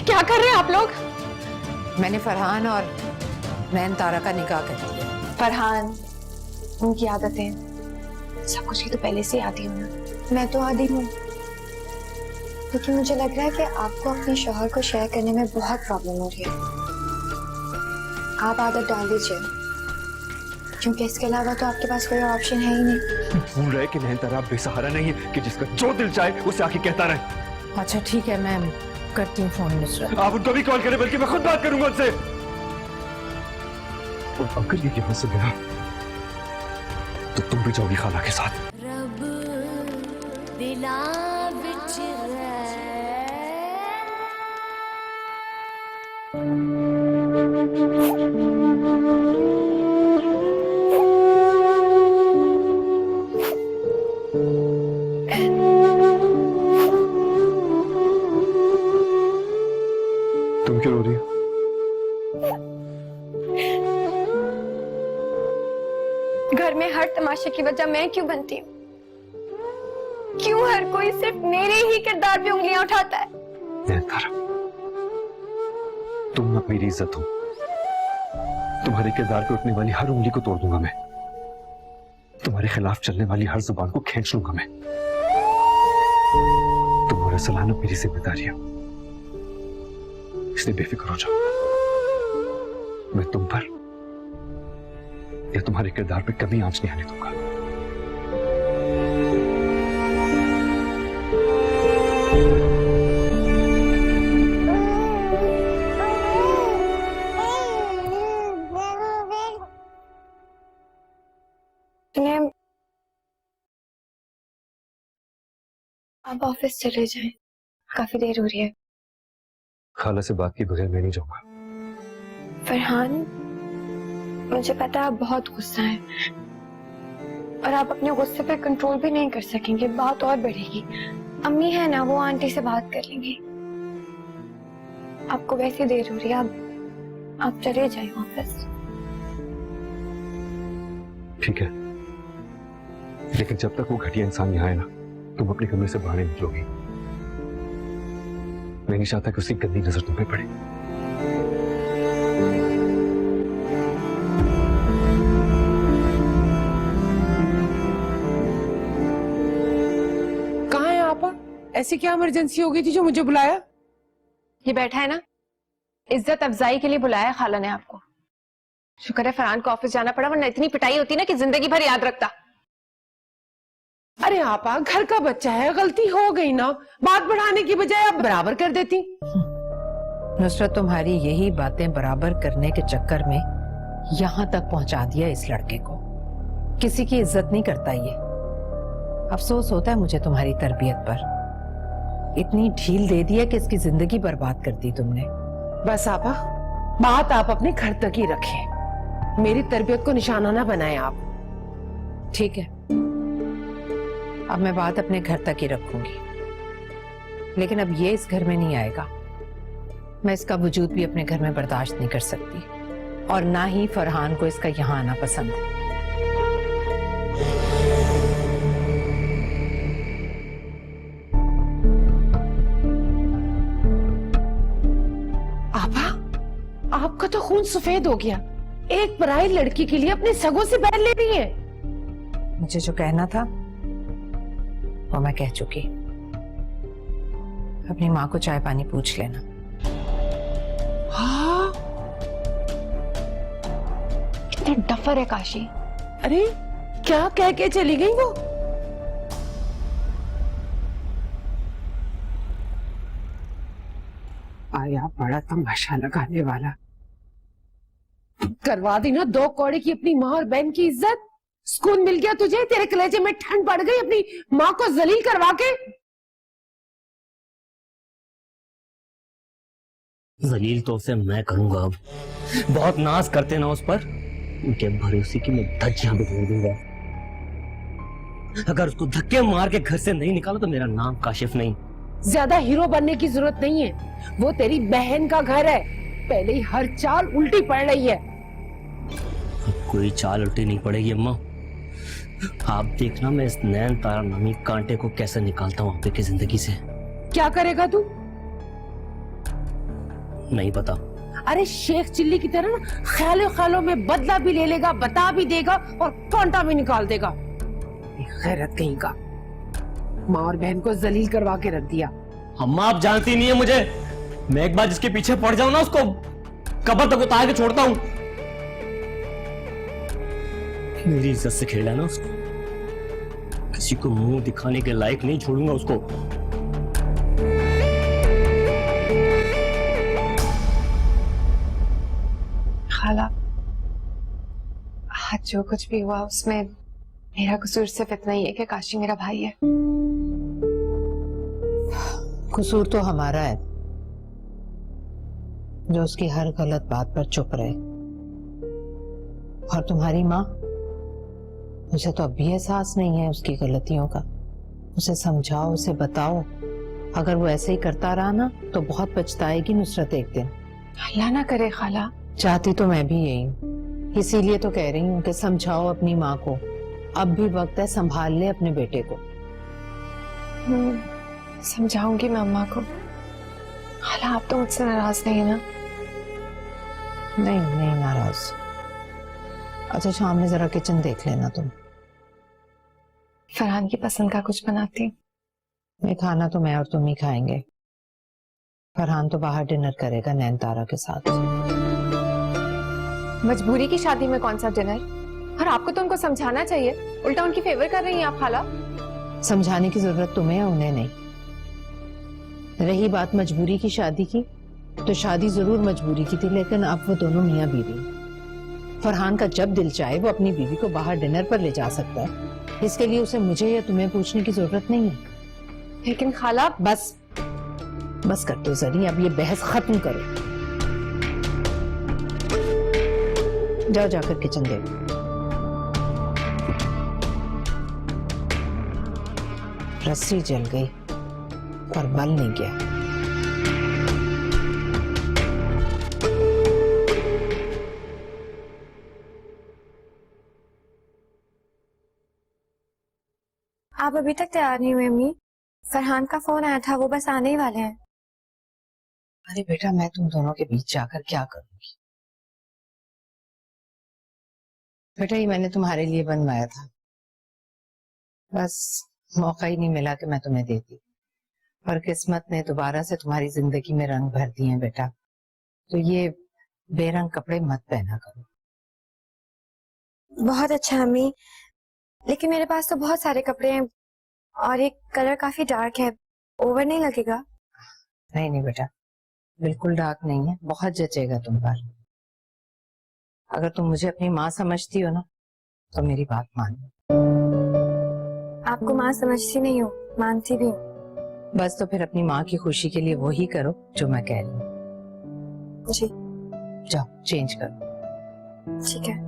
क्या कर रहे हैं आप लोग? मैंने फरहान और नैन तारा का निकाह कर दिया। फरहान, उनकी आदतें सब कुछ की तो पहले से आती हूँ ना। मैं तो आदी हूँ, लेकिन मुझे लग रहा है कि आपको अपने शौहर को शेयर करने में बहुत प्रॉब्लम हो रही है। आप आदत डाल दीजिए, क्योंकि इसके अलावा तो आपके पास कोई ऑप्शन है ही नहीं। भूल रहे कि नैनतारा बेसहारा नहीं है कि जिसका जो दिल चाहे उसे आके कहता रहे। अच्छा ठीक है, मैं करती हूँ फोन नुसरत। आप उनको भी कॉल करें, बल्कि मैं खुद बात करूंगा उनसे। और अगर ये यहाँ से गया तो तुम भी जाओगी खाला के साथ। रब दिला विच तुम क्यों रो रही हो? घर में हर तमाशे की वजह मैं क्यों बनती हूँ? क्यों हर कोई सिर्फ मेरे ही किरदार पे उंगलियां उठाता है? नैनतारा, तुम ना मेरी इज्जत हो। तुम्हारे किरदार पे उठने वाली हर उंगली को तोड़ दूंगा मैं। तुम्हारे खिलाफ चलने वाली हर जुबान को खींच लूंगा मैं। तुम्हारा सलाना मेरी जिम्मेदारी है, इसलिए बेफिक्र हो जाओ। मैं तुम पर या तुम्हारे किरदार पे कभी आंच नहीं आने दूंगा। आप ऑफिस चले जाएं, काफी देर हो रही है। खाला से बात के बगैर मैं नहीं जाऊंगा। फरहान, मुझे पता है आप बहुत गुस्सा हैं और आप अपने गुस्से पे कंट्रोल भी नहीं कर सकेंगे, बात और बढ़ेगी। अम्मी है ना, वो आंटी से बात कर लेंगी। आपको वैसे देर हो रही है, आप चले जाएं ऑफिस। ठीक है, लेकिन जब तक वो घटिया इंसान यहाँ है ना, तुम अपने कमरे से बाहर नहीं निकलोगी। मैं नहीं चाहता कि उसकी गंदी नजर तुम पे पड़े। कहाँ है आपा? ऐसी क्या इमरजेंसी हो गई थी जो मुझे बुलाया? ये बैठा है ना, इज्जत अफजाई के लिए बुलाया है खाला ने आपको। शुक्र है फरहान को ऑफिस जाना पड़ा, वरना इतनी पिटाई होती ना कि जिंदगी भर याद रखता। अरे आपा, घर का बच्चा है, गलती हो गई ना, बात बढ़ाने की बजाय आप बराबर कर देती। नुसरत, तुम्हारी यही बातें बराबर करने के चक्कर में यहाँ तक पहुंचा दिया इस लड़के को। किसी की इज्जत नहीं करता ये। अफसोस होता है मुझे तुम्हारी तरबियत पर। इतनी ढील दे दी है कि इसकी जिंदगी बर्बाद कर दी तुमने। बस आपा, बात आप अपने घर तक ही रखें, मेरी तरबियत को निशाना ना बनाए आप। ठीक है, अब मैं बात अपने घर तक ही रखूंगी, लेकिन अब ये इस घर में नहीं आएगा। मैं इसका वजूद भी अपने घर में बर्दाश्त नहीं कर सकती, और ना ही फरहान को इसका यहाँ आना पसंद है। आपा, आपका तो खून सफेद हो गया। एक पराई लड़की के लिए अपने सगों से बैर ले रही है। मुझे जो कहना था वो मैं कह चुकी। अपनी माँ को चाय पानी पूछ लेना। हाँ, कितने डफर है काशी। अरे क्या कह के चली गई वो? आया बड़ा तमाशा लगाने वाला। करवा दी ना 2 कौड़े की अपनी माँ और बहन की इज्जत। सुकून मिल गया तुझे? तेरे कलेजे में ठंड पड़ गई अपनी माँ को जलील करवा के? जलील तो उसे मैं करूंगा। अब बहुत नाज करते ना उस पर, उनके भरोसे की मैं धज्जियां भी ढूंढ दूंगा। अगर उसको धक्के मार के घर से नहीं निकाला तो मेरा नाम काशिफ नहीं। ज्यादा हीरो बनने की जरूरत नहीं है, वो तेरी बहन का घर है। पहले ही हर चाल उल्टी पड़ रही है। अब कोई चाल उल्टी नहीं पड़ेगी अम्मा। आप देखना मैं इस नैनतारा नामी कांटे को कैसे निकालता हूँ आपके की जिंदगी से। क्या करेगा तू? नहीं पता। अरे शेख चिल्ली की तरह ना ख्यालों ख्यालों में बदला भी ले लेगा, बता भी देगा और कांटा भी निकाल देगा। गैरत कहीं का, माँ और बहन को जलील करवा के रख दिया। अम्मा आप जानती नहीं है मुझे, मैं एक बार जिसके पीछे पड़ जाऊं ना उसको कब्र तक उतार के छोड़ता हूं। मेरी इज्जत से खेला ना उसको, किसी को मुंह दिखाने के लायक नहीं छोड़ूंगा उसको। खाला, आज जो कुछ भी हुआ उसमें मेरा कसूर सिर्फ इतना ही है कि काशी मेरा भाई है। कसूर तो हमारा है जो उसकी हर गलत बात पर चुप रहे। और तुम्हारी माँ, उसे तो अब भी एहसास नहीं है उसकी गलतियों का। उसे समझाओ, उसे बताओ। अगर वो ऐसे ही करता रहा ना तो बहुत पछताएगी नुसरत एक दिन। अल्लाह ना करे खाला। चाहती तो मैं भी यही हूँ, इसीलिए तो कह रही हूँ कि समझाओ अपनी माँ को। अब भी वक्त है, संभाल ले अपने बेटे को। समझाऊंगी मैं अम्मा को। खाला आप तो मुझसे नाराज नहीं है ना? नहीं नहीं नाराज। अच्छा शाम में जरा किचन देख लेना तुम। फरहान की पसंद का कुछ बनाती। ये खाना तो मैं और तुम ही खाएंगे। फरहान तो बाहर डिनर करेगा नैनतारा के साथ। मजबूरी की शादी में कौन सा डिनर? और आपको तो उनको समझाना चाहिए, उल्टा उनकी फेवर कर रही हैं आप खाला। समझाने की जरूरत तुम्हें है, उन्हें नहीं। रही बात मजबूरी की शादी की, तो शादी जरूर मजबूरी की थी, लेकिन अब वो दोनों मियां बीवी। फरहान का जब दिल चाहे वो अपनी बीवी को बाहर डिनर पर ले जा सकता है। इसके लिए उसे मुझे या तुम्हें पूछने की जरूरत नहीं है। लेकिन खाला बस बस कर दो जरी, अब ये बहस खत्म करो। जाओ जाकर किचन देखो। रस्सी जल गई पर बल नहीं गया। आप अभी तक तैयार नहीं हुए अम्मी? फरहान का फोन आया था, वो बस आने ही वाले हैं। अरे बेटा, मैं तुम दोनों के बीच जाकर क्या करूंगी? बेटा ये मैंने तुम्हारे लिए बनवाया था, बस मौका ही नहीं मिला कि मैं तुम्हें देती। पर किस्मत ने दोबारा से तुम्हारी जिंदगी में रंग भर दिए हैं बेटा, तो ये बेरंग कपड़े मत पहना करो। बहुत अच्छा अम्मी, लेकिन मेरे पास तो बहुत सारे कपड़े हैं और एक कलर काफी डार्क है, ओवर नहीं लगेगा? नहीं नहीं बेटा, बिल्कुल डार्क नहीं है, बहुत जचेगा तुम पर। अगर तुम मुझे अपनी माँ समझती हो ना तो मेरी बात मानो। आपको माँ समझती नहीं हो, मानती भी हूँ। बस तो फिर अपनी माँ की खुशी के लिए वही करो जो मैं कह रही हूँ। जी जाओ चेंज करो। ठीक है।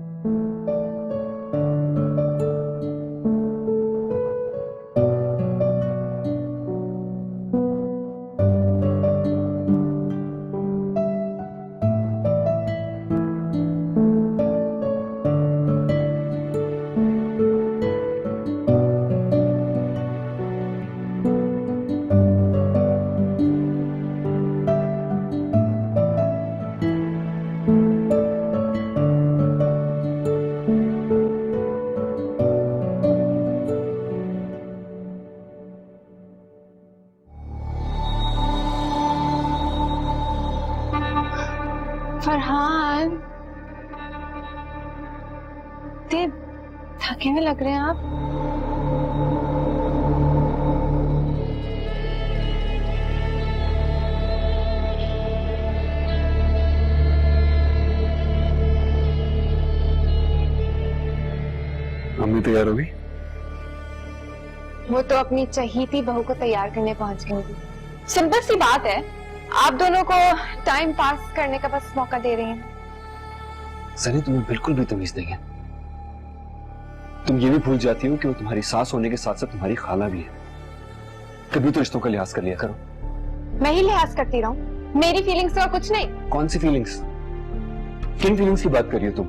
फरहान, इतने थके हुए लग रहे हैं आप। अम्मी तैयार होगी? वो तो अपनी चहीती बहू को तैयार करने पहुंच गई थी। सिंपल सी बात है, आप दोनों को टाइम पास करने का बस मौका दे रही हैं। सनी तुम्हें बिल्कुल भी तमीज नहीं है। तुम ये भी भूल जाती हो कि वो तुम्हारी सास होने के साथ साथ तुम्हारी खाला भी है। कभी तो रिश्तों का लिहाज कर लिया करो। मैं ही लिहाज करती रहूं? मेरी फीलिंग्स का कुछ नहीं। कौन सी फीलिंग्स? किन फीलिंग्स की बात कर रही हो तुम?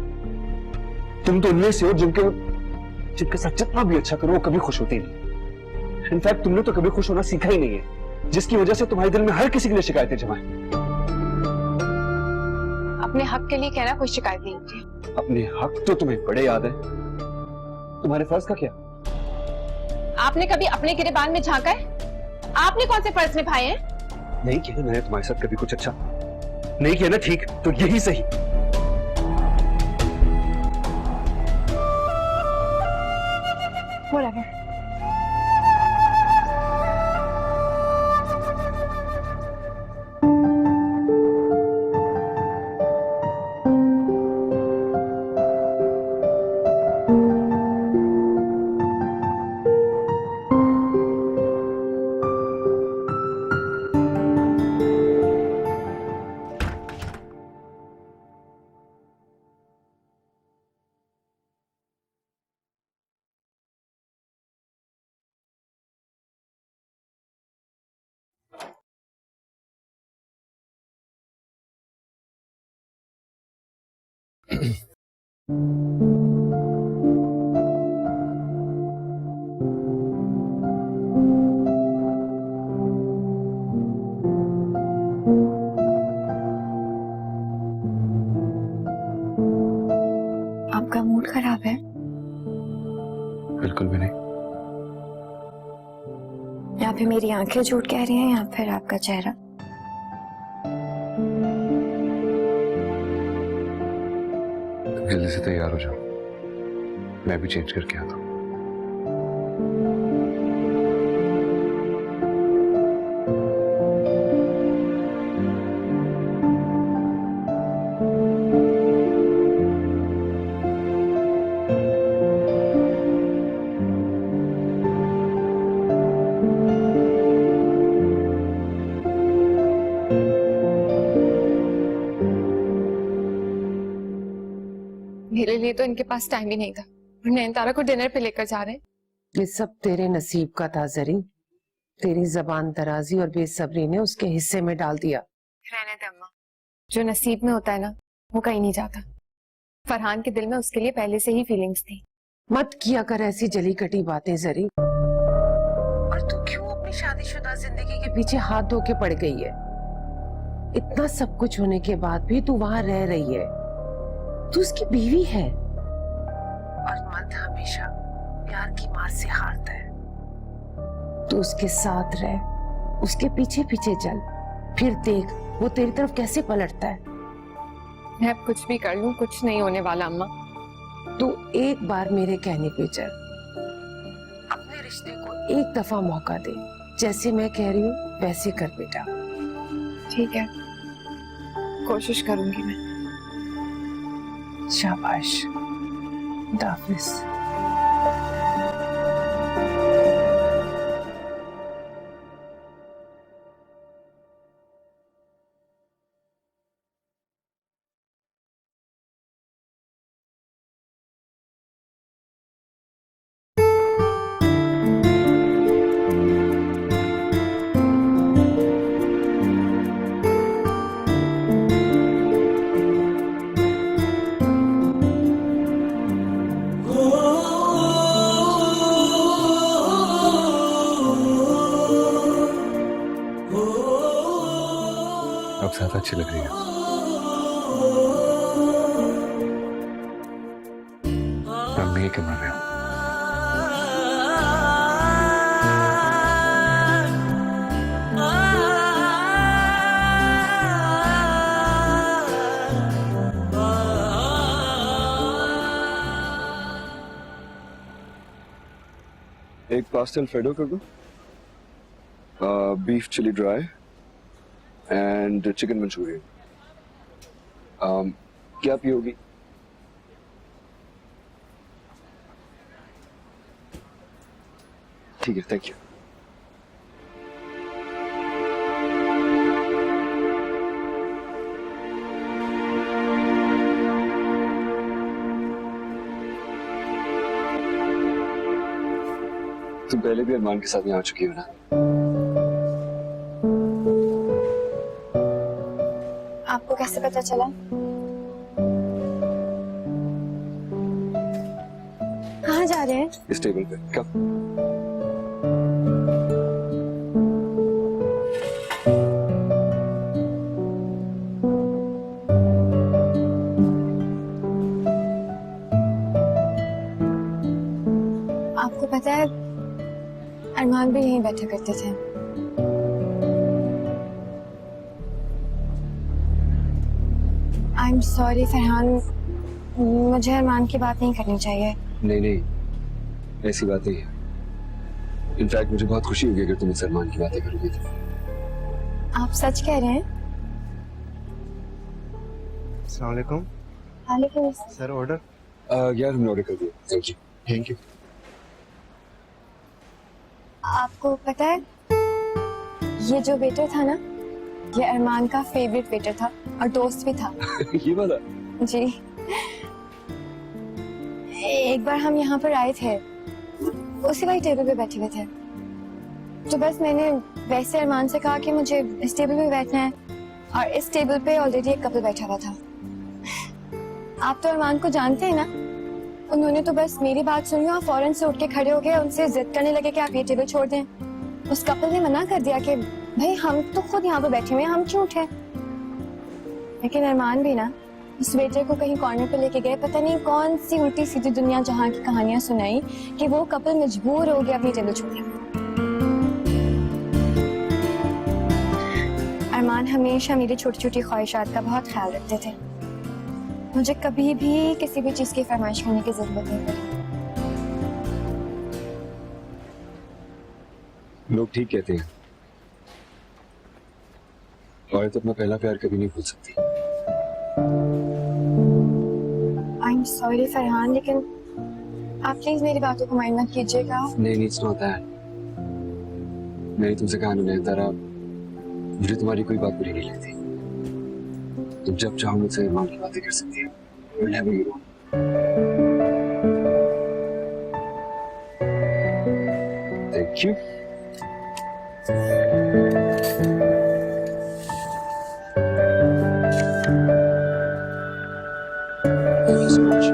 तुम तो उनमें से हो जिनके साथ जितना भी अच्छा करो वो कभी खुश होती नहीं। इनफैक्ट तुमने तो कभी खुश होना सीखा ही नहीं है, जिसकी वजह से तुम्हारे दिल में हर किसी के लिए शिकायतें जमा है। अपने हक के लिए कहना कोई शिकायत नहीं होती। अपने हक तो तुम्हें बड़े याद है, तुम्हारे फर्ज का क्या? आपने कभी अपने गिरेबान में झांका है? आपने कौन से फर्ज निभाए हैं? नहीं किया ना मैंने तुम्हारे साथ कभी कुछ अच्छा, नहीं किया ना, ठीक तो यही सही। Whatever. आपका मूड खराब है? बिल्कुल भी नहीं। या फिर मेरी आंखें झूठ कह रही हैं या फिर आपका चेहरा? जल्दी से तैयार हो जाओ, मैं भी चेंज करके आता हूँ। मेरे लिए तो इनके पास टाइम ही नहीं था, और नयनतारा को डिनर पे लेकर जा रहे हैं। ये सब तेरे नसीब का था जरी। तेरी जबान दराजी और बेसब्री ने उसके हिस्से में डाल दिया। रहने दे अम्मा, जो नसीब में होता है ना वो कहीं नहीं जाता। फरहान के दिल में उसके लिए पहले से ही फीलिंग्स थी। मत किया कर ऐसी जली कटी बातें जरी। और तू क्यों अपनी शादीशुदा जिंदगी के पीछे हाथ धो के पड़ गई है? इतना सब कुछ होने के बाद भी तू वहां रह रही है। तू उसकी बीवी है, और मर्द हमेशा प्यार की मार से हारता है। तू उसके साथ रह, उसके पीछे पीछे चल, फिर देख वो तेरी तरफ कैसे पलटता है। मैं अब कुछ भी कर लूं कुछ नहीं होने वाला अम्मा। तू एक बार मेरे कहने पे चल, अपने रिश्ते को एक दफा मौका दे। जैसे मैं कह रही हूँ वैसे कर बेटा। ठीक है, कोशिश करूंगी मैं। शाबाश, खुदा हाफिज। अब ज्यादा अच्छी लग रही है। मम्मी के मर रहे हो। एक पास्ता अल्फ्रेडो कर दो, beef chilli dry and chicken Manchurian. क्या पियोगी? ठीक है, थैंक यू। तुम पहले भी अरमान के साथ यहाँ आ चुकी हो ना? आपको कैसे पता चला? कहाँ जा रहे हैं? इस टेबल पे कब? अरमान भी यहीं बैठे करते थे। आई एम सॉरी फरहान, मुझे अरमान की बात नहीं करनी चाहिए। नहीं नहीं, ऐसी बात नहीं है। इनफैक्ट मुझे बहुत खुशी होगी अगर तुम इस अरमान की बातें करोगे तो। आप सच कह रहे हैं? अस्सलाम वालेकुम वालेकुम। Sir, order. यार हमने ऑर्डर कर दिया। Thank you. Thank you. आपको पता है ये जो वेटर था ना, ये अरमान का फेवरेट वेटर था और दोस्त भी था। ये वाला? जी, एक बार हम यहाँ पर आए थे, उसी वाली टेबल पे बैठे हुए थे, तो बस मैंने वैसे अरमान से कहा कि मुझे इस टेबल पे बैठना है, और इस टेबल पे ऑलरेडी एक कपल बैठा हुआ था। आप तो अरमान को जानते हैं ना, उन्होंने तो बस मेरी बात सुनी और फौरन से उठ के खड़े हो गए, उनसे जिद करने लगे कि आप ये टेबल छोड़ दें। उस कपल ने मना कर दिया कि भाई हम तो खुद यहाँ पे बैठे हुए हैं, हम क्यों उठे। लेकिन अरमान भी ना उस वेटर को कहीं कॉर्नर पे लेके गए, पता नहीं कौन सी उल्टी सीधी दुनिया जहाँ की कहानियां सुनाई कि वो कपल मजबूर हो गया अपनी टेबल छोड़ने। अरमान हमेशा मेरी छोटी छोटी ख्वाहिशात का बहुत ख्याल रखते थे। मुझे कभी भी किसी भी चीज की फरमाइश करने की जरूरत नहीं पड़ी। लोग ठीक कहते हैं, औरत अपना पहला प्यार कभी नहीं भूल सकती। आई एम सॉरी फरहान, लेकिन आप प्लीज मेरी बातों को माइंड मत कीजिएगा। नहीं, इट्स नॉट दैट। मैंने तुमसे कहा ना तारा, मुझे तुम्हारी कोई बात बुरी नहीं लगती। तुम जब चाहो मुझसे अरमान की बातें कर सकती हो। Whenever you want. Thank you. Thank you so much.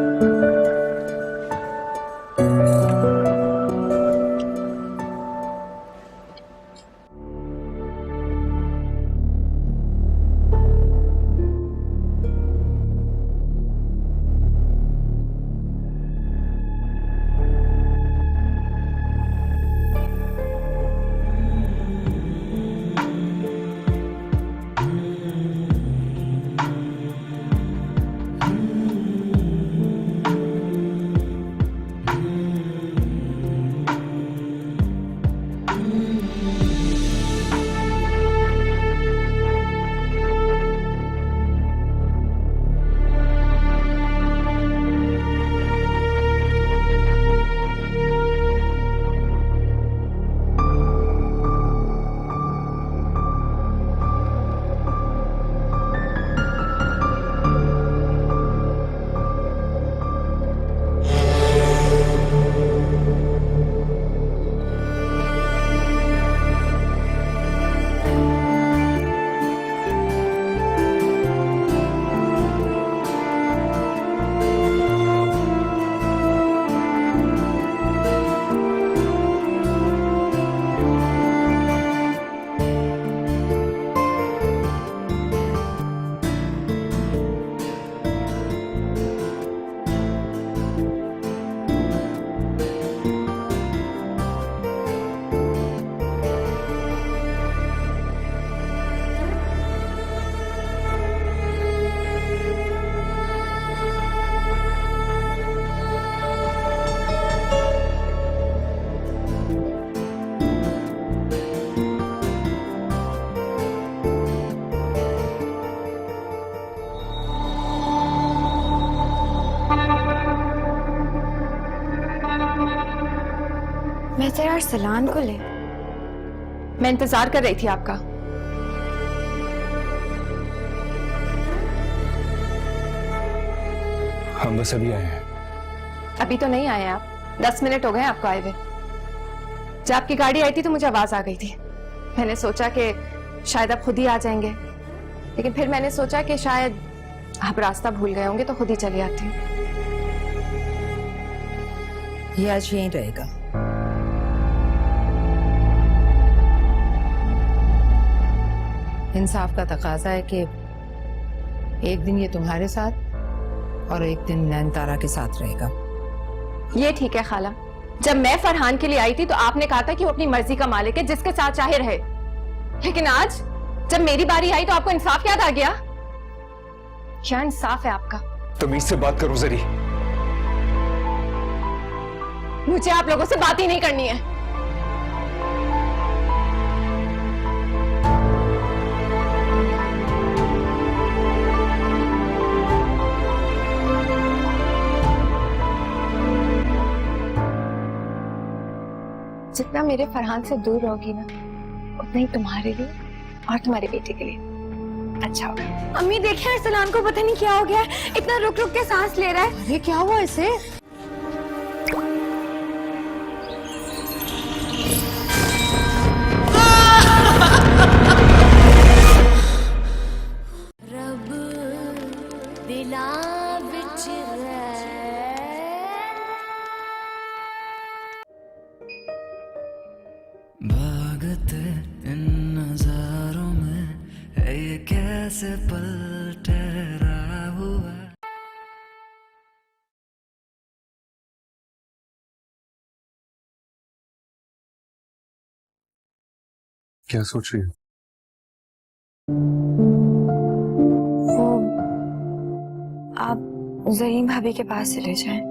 मैं तेरा अरसलान को ले। मैं इंतजार कर रही थी आपका। हम बस अभी आए हैं। अभी तो नहीं आए आप, 10 मिनट हो गए आपको आए हुए। जब आपकी गाड़ी आई थी तो मुझे आवाज आ गई थी। मैंने सोचा कि शायद आप खुद ही आ जाएंगे, लेकिन फिर मैंने सोचा कि शायद आप रास्ता भूल गए होंगे तो खुद ही चली आती। ये आज यहीं रहेगा। इंसाफ का तकाजा है कि एक दिन ये तुम्हारे साथ और एक दिन नैनतारा के साथ रहेगा। ये ठीक है खाला, जब मैं फरहान के लिए आई थी तो आपने कहा था कि वो अपनी मर्जी का मालिक है, जिसके साथ चाहे रहे। लेकिन आज जब मेरी बारी आई तो आपको इंसाफ याद आ गया? क्या इंसाफ है आपका? तमीज से बात करो जरी। मुझे आप लोगों से बात ही नहीं करनी है। जितना मेरे फरहान से दूर रहोगी ना, उतना ही तुम्हारे लिए और तुम्हारी बेटी के लिए अच्छा होगा। अम्मी देखिए, अरसलान को पता नहीं क्या हो गया है, इतना रुक रुक के सांस ले रहा है। अरे क्या हुआ इसे? रब दिलां विच भागते इन नजारों में है ये कैसे पल ठहरा हुआ। क्या सोच रही हो? वो आप जरीन भाभी के पास चले जाएं।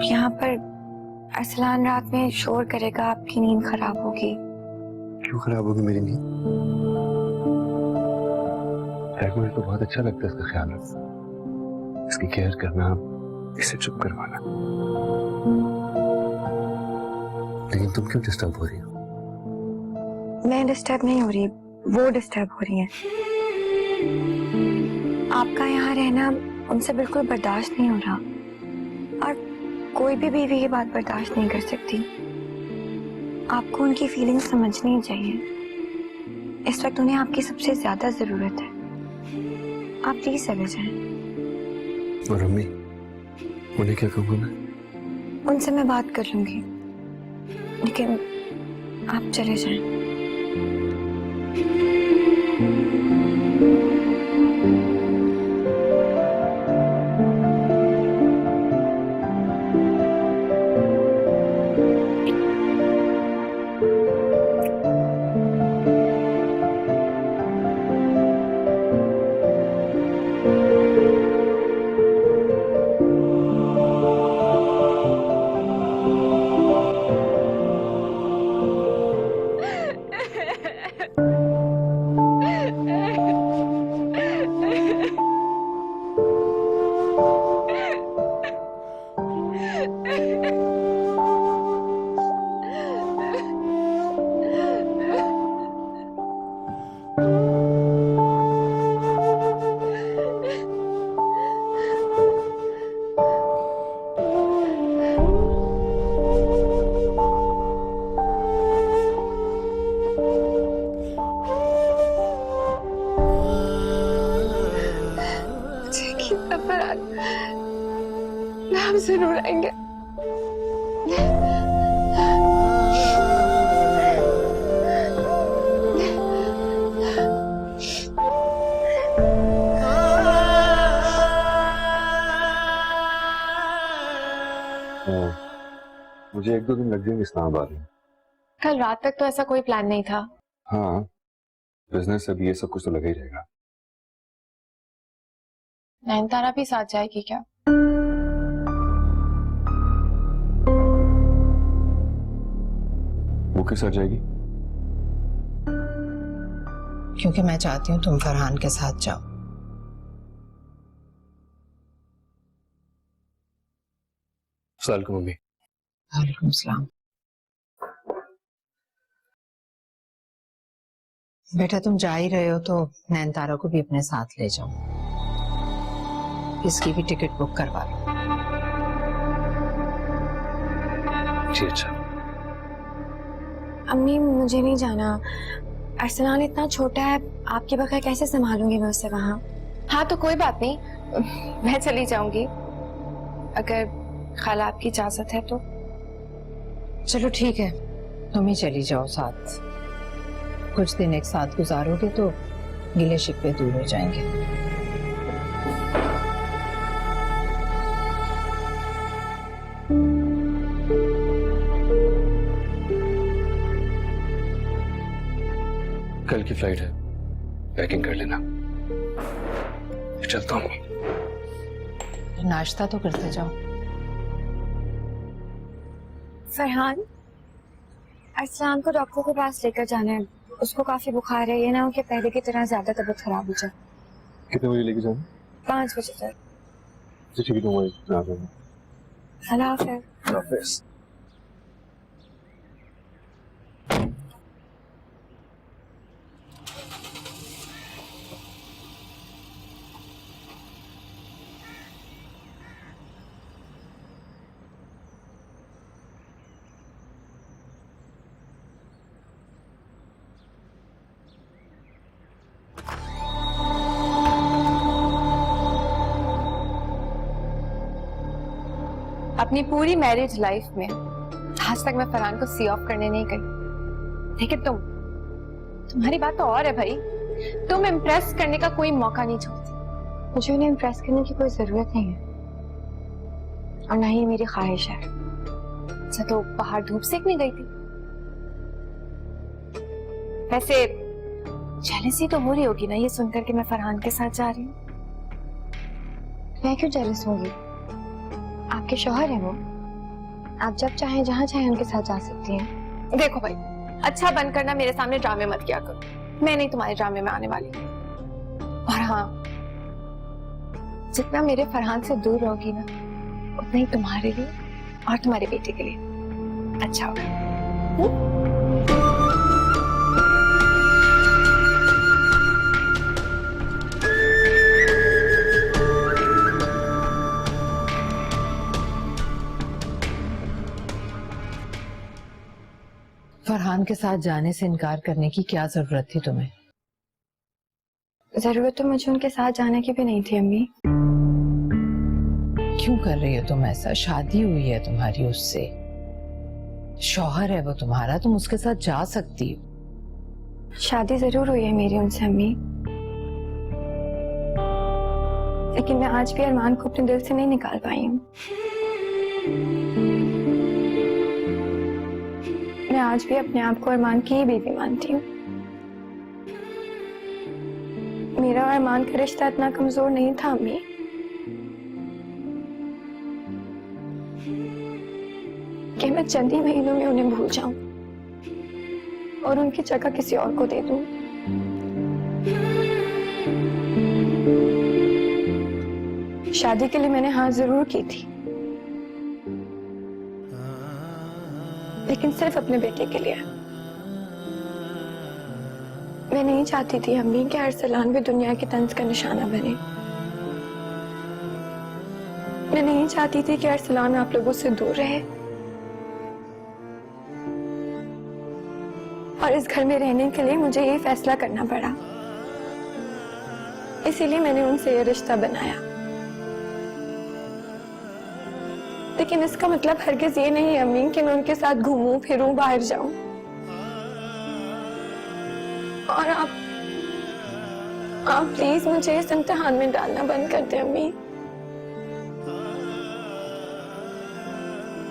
यहाँ पर अरसलान रात में शोर करेगा, आपकी नींद खराब होगी। क्यों खराब होगी मेरी नींद? मुझे तो बहुत अच्छा लगता है इसका ख्याल रखना, इसकी केयर करना, इसे चुप करवाना। लेकिन तुम क्यों डिस्टर्ब हो रही हो? मैं डिस्टर्ब नहीं हो रही, वो डिस्टर्ब हो रही हैं। आपका यहाँ रहना उनसे बिल्कुल बर्दाश्त नहीं हो रहा, और कोई भी बीवी ये बात बर्दाश्त नहीं कर सकती। आपको उनकी फीलिंग्स समझनी चाहिए। इस वक्त उन्हें आपकी सबसे ज्यादा जरूरत है। आप प्लीज चले जाएं। और अम्मी, उन्हें क्या कहूँगा मैं? उनसे मैं बात कर लूंगी, लेकिन आप चले जाएं। हम जरूर आएंगे। मुझे 1-2 दिन लग जाएंगे इस्लामाबाद में। कल रात तक तो ऐसा कोई प्लान नहीं था। हाँ, बिजनेस अभी ये सब कुछ तो लगा ही रहेगा। नैनतारा भी साथ जाएगी क्या? वो किस साथ जाएगी? क्योंकि मैं चाहती हूँ तुम फरहान के साथ जाओ। सलाम मम्मी। वालेकुम सलाम। बेटा तुम जा ही रहे हो तो नैनतारा को भी अपने साथ ले जाओ, इसकी भी टिकट बुक करवा लो। जी अच्छा। अम्मी मुझे नहीं जाना, अरसलान इतना छोटा है, आपके बगैर कैसे संभालूंगी मैं उसे वहाँ। हाँ तो कोई बात नहीं, मैं चली जाऊंगी अगर खाला आपकी इजाजत है तो। चलो ठीक है, तुम ही चली जाओ साथ। कुछ दिन एक साथ गुजारोगे तो गिले शिकवे दूर हो जाएंगे। कल की फ्लाइट है, पैकिंग कर लेना। चलता हूँ। नाश्ता तो करते जाओ। फरहान, असलाम को डॉक्टर के पास लेकर जाना है। उसको काफी बुखार है, ये ना हो कि पहले की तरह ज्यादा तबीयत खराब हो जाए। कितने बजे लेके जाना? 5 बजे तक। ठीक है, मैं आ जाऊंगा। अल्लाह हाफ़िज़। हाफिज़। अपनी पूरी मैरिज लाइफ में आज तक मैं फरहान को सी ऑफ करने नहीं गई, लेकिन तुम्हारी बात तो और है भाई। तुम इम्प्रेस करने का कोई मौका नहीं छोड़ती। मुझे उन्हें इम्प्रेस करने की कोई जरूरत नहीं है, और ना ही मेरी ख्वाहिश है। अच्छा, तो बाहर धूप सेकने गई थी? वैसे जेलसी तो हो रही होगी ना ये सुनकर कि मैं फरहान के साथ जा रही हूँ। मैं क्यों जेलस होंगी? आपके शौहर है वो, आप जब चाहें जहां चाहें उनके साथ जा सकती हैं। देखो भाई, अच्छा बनकर ना मेरे सामने ड्रामे मत किया करो। मैं नहीं तुम्हारे ड्रामे में आने वाली। और हाँ, जितना मेरे फरहान से दूर रहोगी ना, उतना ही तुम्हारे लिए और तुम्हारे बेटे के लिए अच्छा होगा। फरहान के साथ जाने से इनकार करने की क्या जरूरत थी तुम्हें? जरूरत तो मुझे उनके साथ जाने की भी नहीं थी अम्मी। क्यों कर रही हो तुम ऐसा? शादी हुई है तुम्हारी उससे, शौहर है वो तुम्हारा, तुम उसके साथ जा सकती हो। शादी जरूर हुई है मेरी उनसे अम्मी, लेकिन मैं आज भी अरमान को अपने दिल से नहीं निकाल पाई हूँ। मैं आज भी अपने आप को अरमान की ही बीवी मानती हूँ। मेरा और अरमान का रिश्ता इतना कमजोर नहीं था अम्मी। कि मैं चंद ही महीनों में उन्हें भूल जाऊं और उनकी जगह किसी और को दे दूं। शादी के लिए मैंने हाँ जरूर की थी, लेकिन सिर्फ अपने बेटे के लिए। मैं नहीं चाहती थी अम्मी कि अरसलान भी दुनिया की तंज का निशाना बने। मैं नहीं चाहती थी कि अरसलान आप लोगों से दूर रहे और इस घर में रहने के लिए मुझे ये फैसला करना पड़ा। इसीलिए मैंने उनसे ये रिश्ता बनाया। लेकिन इसका मतलब हरगिज ये नहीं अम्मी कि मैं उनके साथ घूमूं फिरूं बाहर जाऊं। और आप प्लीज मुझे इस इम्तिहान में डालना बंद कर दें अम्मी।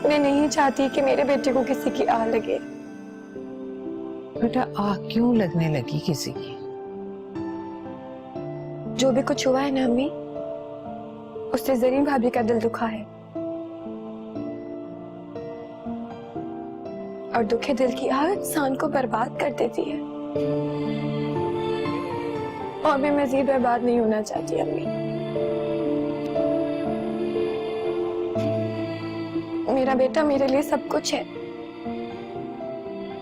मैं नहीं चाहती कि मेरे बेटे को किसी की आह लगे। बेटा, आग क्यों लगने लगी किसी की? जो भी कुछ हुआ है ना अम्मी, उससे जरीन भाभी का दिल दुखा है, और दुखे दिल की आग इंसान को बर्बाद कर देती है। और मैं मजीद बर्बाद नहीं होना चाहती अम्मी। मेरा बेटा मेरे लिए सब कुछ है।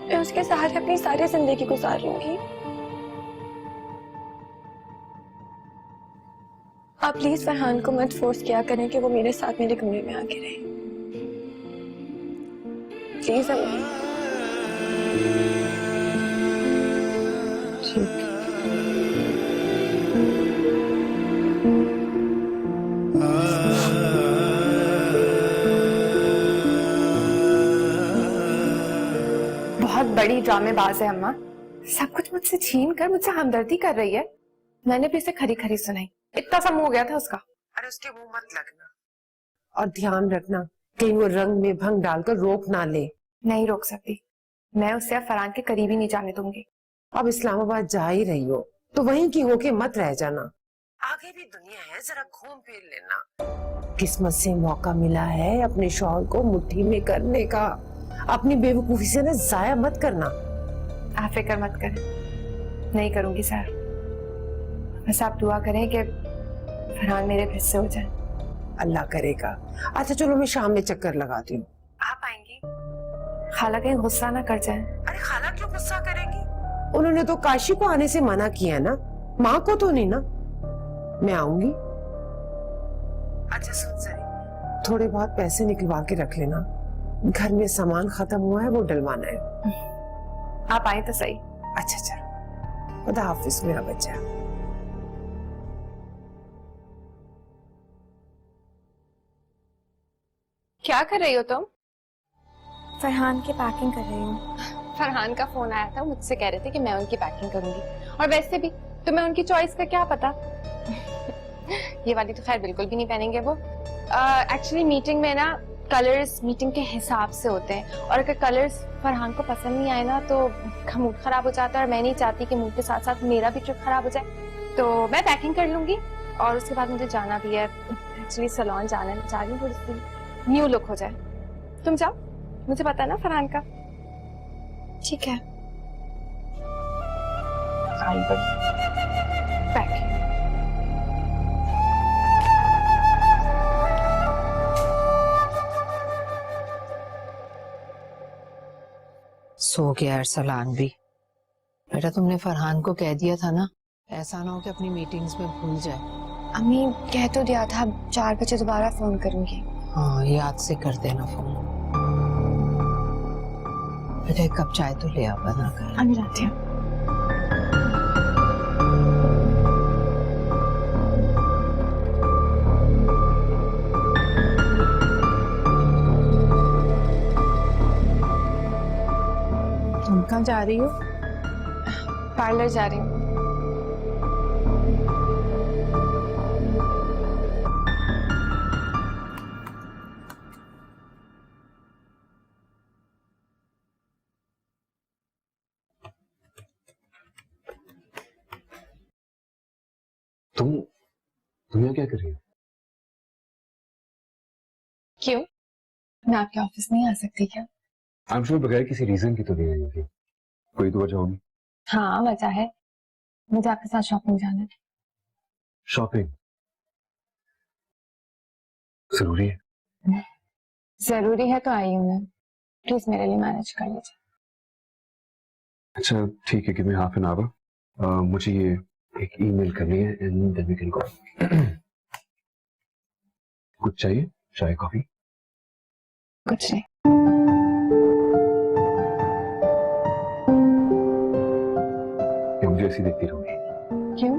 मैं उसके सहारे अपनी सारी जिंदगी गुजारूंगी। आप प्लीज फरहान को मत फोर्स किया करें कि वो मेरे साथ मेरे कमरे में आके रहे। प्लीज अम्मी। ठीक। बहुत बड़ी ड्रामेबाज है अम्मा। सब कुछ मुझसे छीन कर मुझसे हमदर्दी कर रही है। मैंने भी उसे खरी खरी सुनाई। इतना सा मुंह हो गया था उसका। अरे उसके मुंह मत लगना, और ध्यान रखना कहीं वो रंग में भंग डालकर रोक ना ले। नहीं रोक सकती। मैं उससे अब फरहान के करीब ही नहीं जाने दूंगी। अब इस्लामाबाद जा ही रही हो तो वहीं की होके मत रह जाना। आगे भी दुनिया है, जरा घूम फिर लेना। किस्मत से मौका मिला है अपने शौहर को मुट्ठी में करने का। अपनी बेवकूफी से ना जाया मत करना। आप फिक्र मत करें, नहीं करूंगी सर। बस आप दुआ करें कि फरहान मेरे फिर से हो जाए। अल्लाह करेगा। अच्छा चलो मैं शाम में चक्कर लगाती हूँ। आप आएंगी? खाला कहीं गुस्सा ना कर जाए। अरे खाला क्यों गुस्सा करेगी? उन्होंने तो काशी को आने से मना किया ना, माँ को तो नहीं ना। मैं आऊंगी। अच्छा सुन सही, थोड़े बहुत पैसे निकलवा के रख लेना। घर में सामान खत्म हुआ है, वो डलवाना है। आप आए तो सही। अच्छा चलो, खुदा हाफिज मेरा बच्चा। क्या कर रही हो तुम? फरहान की पैकिंग कर रही हूँ। फरहान का फोन आया था, मुझसे कह रहे थे कि मैं उनकी पैकिंग करूंगी। और वैसे भी तुम्हें उनकी चॉइस का क्या पता। ये वाली तो खैर बिल्कुल भी नहीं पहनेंगे वो। एक्चुअली मीटिंग में ना कलर्स मीटिंग के हिसाब से होते हैं, और अगर कलर्स फरहान को पसंद नहीं आए ना तो उनका मूड खराब हो जाता है, और मैं नहीं चाहती कि मूड के साथ साथ मेरा भी ट्रिप खराब हो जाए। तो मैं पैकिंग कर लूंगी और उसके बाद मुझे जाना भी है। एक्चुअली सैलून जाना है, जा रही हूँ, थोड़ी सी न्यू लुक हो जाए। तुम जाओ, मुझे पता है ना फरहान का। ठीक है। पैकिंग सो गया अरसलान भी। बेटा तुमने फरहान को कह दिया था ना, ऐसा ना हो कि अपनी मीटिंग्स में भूल जाए। अम्मी कह तो दिया था, 4 बजे दोबारा फोन करूंगी। हाँ याद से कर देना फोन। बेटा एक कप चाय तो ले आ बना कर। अम्मी लाती हूँ। तुम कहाँ जा रही हो? पार्लर जा रही हूँ। तुम यहाँ क्या कर रही हो? क्यों, मैं आपके ऑफिस नहीं आ सकती क्या? आई एम श्योर बगैर किसी रीजन की तो नहीं आई होगी, कोई तो वजह होगी। हाँ वजह है, मुझे आपके साथ शॉपिंग जाना है। शॉपिंग जरूरी है? जरूरी है तो आई हूँ मैं, प्लीज मेरे लिए मैनेज कर लीजिए। अच्छा ठीक है, give me half an hour. मुझे ये एक ईमेल करनी है and then we can go. कुछ चाहिए? चाय कॉफी? कुछ नहीं। क्या मुझे ऐसी देखती रहोगी? क्यों,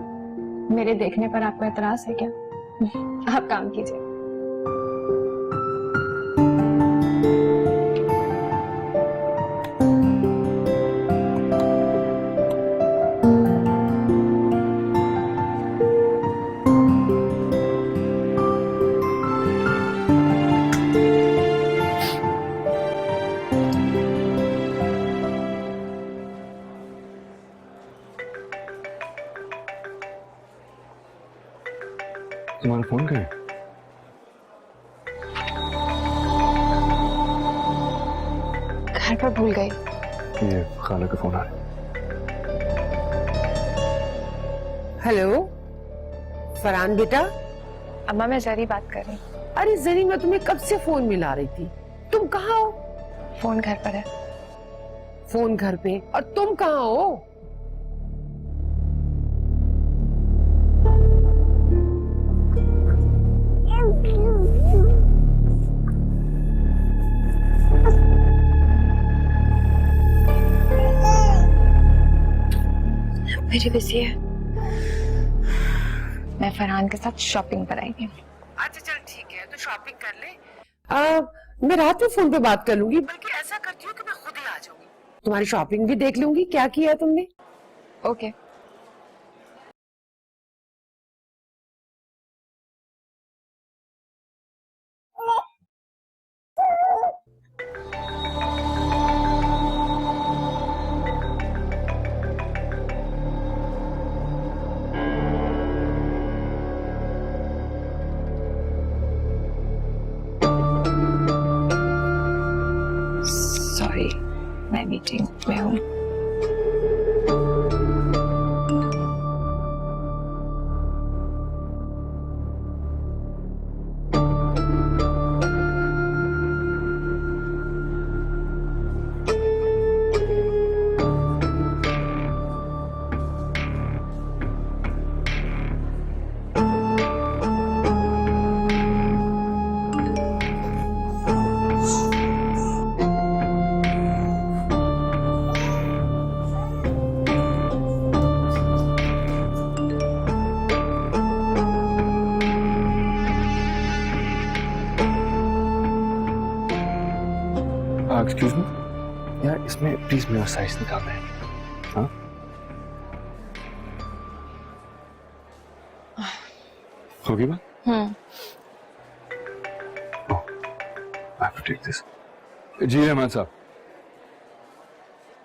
मेरे देखने पर आपको एतराज है क्या? आप काम कीजिए। तुम्हारा फोन कहाँ है? घर पर भूल गई। ये खाला का फोन आ रहा है। हेलो फरहान बेटा। अम्मा मैं जरी बात कर रही हूँ। अरे जरी मैं तुम्हें कब से फोन मिला रही थी, तुम कहाँ हो? फोन घर पर है। फोन घर पे, और तुम कहाँ हो? मेरी बिजी है, मैं फरहान के साथ शॉपिंग पर आई हूँ। अच्छा चल ठीक है, तो शॉपिंग कर ले। मैं रात में फोन पे बात कर लूंगी, बल्कि ऐसा करती हूँ कि मैं खुद ही आ जाऊंगी, तुम्हारी शॉपिंग भी देख लूंगी क्या किया है तुमने। ओके। मैं मीटिंग में हूँ। एक्सक्यूज मी यार, इसमें प्लीज मेरा साइज निकालना है। हाँ होगी बात? I have to take this. जी रहमान साहब,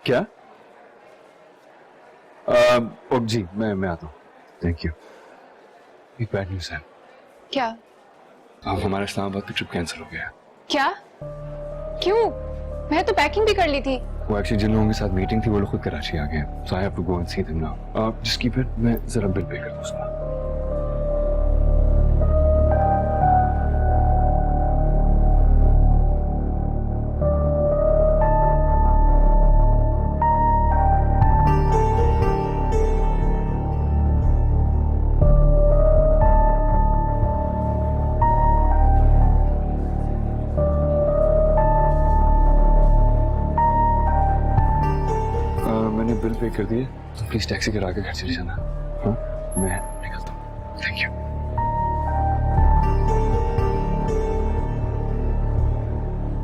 क्या? ओ जी, मैं आता हूँ। Thank you. एक बैड न्यूज़ है। क्या? अब हमारा इस्लामाबाद की ट्रिप कैंसिल हो गया। क्या? क्यों? मैं तो पैकिंग भी कर ली थी। वो एक्चुअली जिन लोगों के साथ मीटिंग थी वो लोग खुद कराची आ गए। So I have to go and see them now. Just keep it, मैं जरा बिल पे कर दूँ उसका। मैंने बिल पे कर दिए, तो प्लीज टैक्सी करा के घर चले जाना। हाँ, मैं निकलता हूँ। Thank you.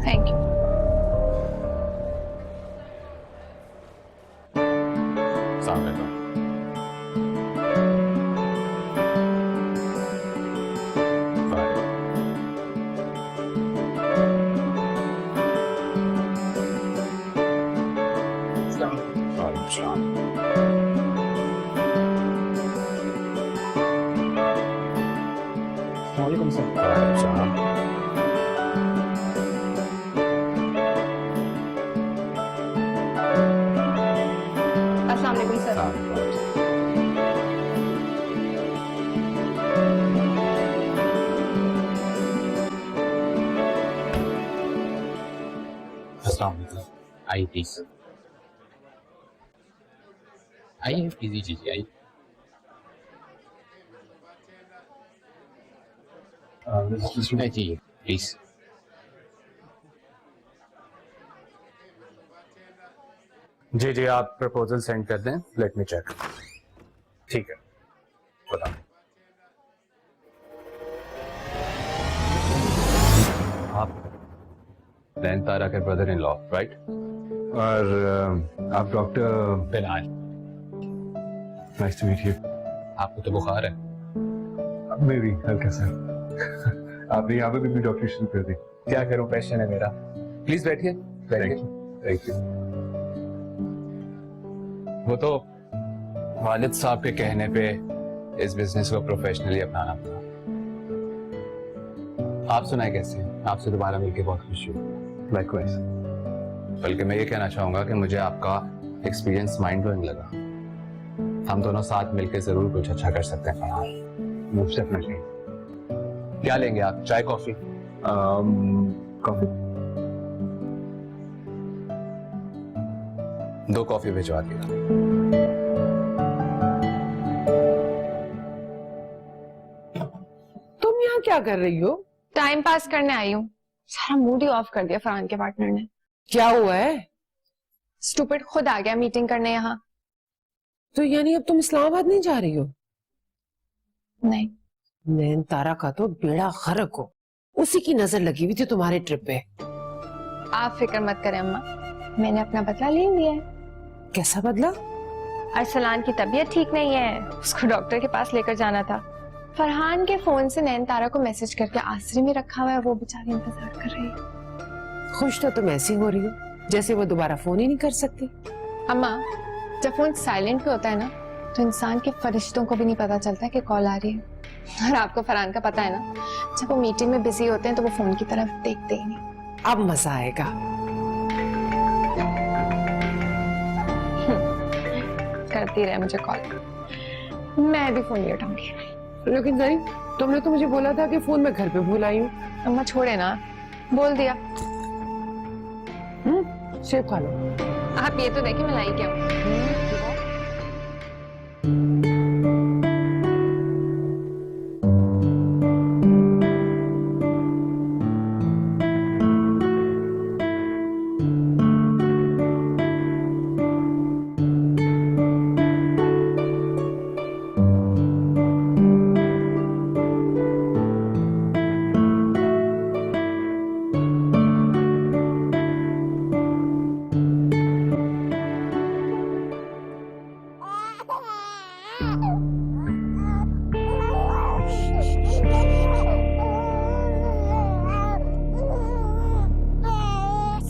Thank you. वालेकुम सलाम। अस्सलाम वालेकुम सर। अस्सलाम वालेकुम। आइए प्लीज, आइए प्लीज जी, आइए। जी प्लीज। जी आप प्रपोजल सेंड कर दें, लेट मी चेक। ठीक है, बता। आप नैनतारा के ब्रदर इन लॉ, राइट? और आप doctor Bilal, nice to meet you. आपको तो बुखार है। मैं भी हल्का सा। आपने यहाँ पे भी डॉक्टर शुरू कर दी। क्या करूं, पैशन है मेरा। प्लीज बैठिए, बैठिए। Thank you. वो तो वालिद साहब के कहने पे इस बिजनेस को प्रोफेशनली अपनाना पड़ा। आप सुनाए कैसे हैं? आपसे दोबारा मिलके बहुत खुशी हुई। लाइकवाइज। बल्कि मैं ये कहना चाहूंगा कि मुझे आपका एक्सपीरियंस माइंड ब्लोइंग लगा। हम दोनों साथ मिलकर जरूर कुछ अच्छा कर सकते हैं फरहान। Most definitely. क्या लेंगे आप, चाय कॉफी? कॉफी। 2 कॉफी भिजवा दिया। तुम यहाँ क्या कर रही हो? टाइम पास करने आई हूँ। सारा मूड ही ऑफ कर दिया फरहान के पार्टनर ने। क्या हुआ है? स्टूपिड खुद आ गया मीटिंग करने यहाँ। तो यानी अब तुम इस्लामाबाद नहीं जा रही हो? नहीं। नैनतारा का तो बेड़ा गर्क हो, उसी की नजर लगी हुई थी तुम्हारे ट्रिप पे। आप फिक्र मत करें अम्मा, मैंने अपना बदला ले लिया है। कैसा बदला? अरसलान की तबीयत ठीक नहीं है, उसको डॉक्टर के पास लेकर जाना था। फरहान के फोन से नैनतारा को मैसेज करके आसरी में रखा हुआ है, वो बेचारी इंतजार कर रही है। खुश तो तुम ऐसी हो रही हो जैसे वो दोबारा फोन ही नहीं कर सकती। अम्मा, जब फोन साइलेंट पे होता है ना, तो इंसान के फरिश्तों को भी नहीं पता चलता कि कॉल आ रही है। और आपको फरहान का पता है ना, जब वो मीटिंग में बिजी होते हैं तो वो फोन की तरफ देखते ही नहीं। अब मजा आएगा। करती रहे मुझे कॉल, मैं भी फोन नहीं उठाऊंगी। लेकिन जरी, तुमने तो मुझे बोला था कि फोन मैं घर पे भूल आई हूँ। अम्मा छोड़े ना, बोल दिया। सेब खा लो। आप ये तो देखिए मैं लाई क्या हूँ।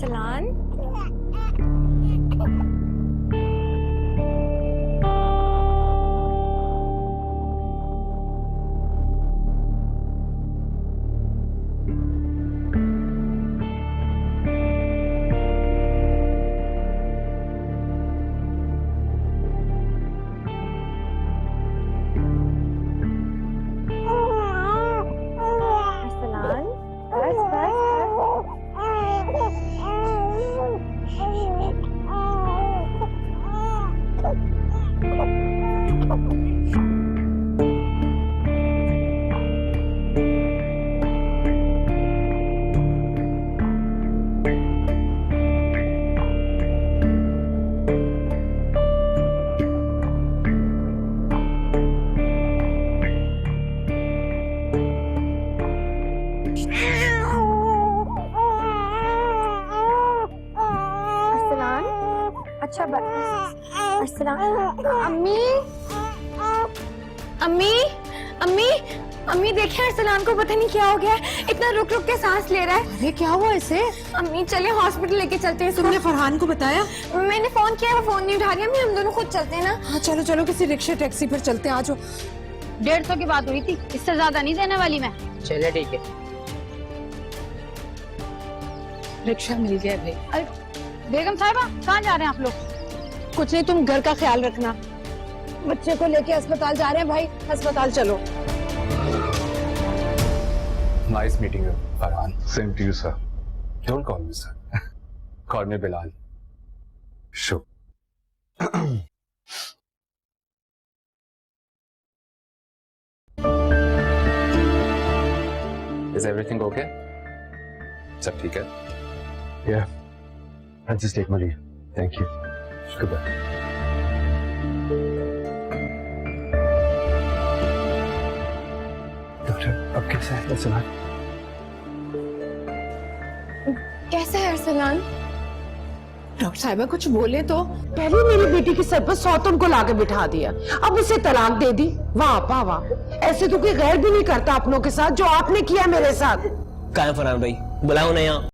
सलान, सलान, बस अस्सलाम, अच्छा अस्सलाम। अम्मी, अम्मी, अम्मी, अम्मी देखिए अरसलान को पता नहीं क्या हो गया है, इतना रुक रुक के सांस ले रहा है। अरे क्या हुआ इसे? अम्मी चलिए हॉस्पिटल लेके चलते हैं। तुमने फरहान को बताया? मैंने फोन किया, वो फोन नहीं उठा रही। अम्मी हम दोनों खुद चलते हैं ना। हाँ चलो चलो, किसी रिक्शा टैक्सी पर चलते हैं। आ जाओ। 150 की बात हुई थी, इससे ज्यादा नहीं देने वाली मैं। चले ठीक है। रिक्शा मिल गया भाई। अरे बेगम साहिबा, कहाँ जा रहे हैं आप लोग? कुछ नहीं, तुम घर का ख्याल रखना। बच्चे को लेके अस्पताल जा रहे हैं भाई, अस्पताल चलो। Nice meeting you Farhan. Same to you sir. Don't call me sir, call me Bilal. शो Is everything okay? सब ठीक है? Yeah. I'll just take my leave. Thank you. Goodbye. Doctor, अब कैसा है अरसलान? कैसा है अरसलान? डॉक्टर साहिबा कुछ बोले तो। पहले मेरी बेटी के सर पर सौतन को लाके बिठा दिया, अब उसे तलाक दे दी। वाह वाह वाह, ऐसे तो कोई गैर भी नहीं करता अपनों के साथ जो आपने किया मेरे साथ। कहाँ है फरहान भाई? बुलाओ ना यहाँ।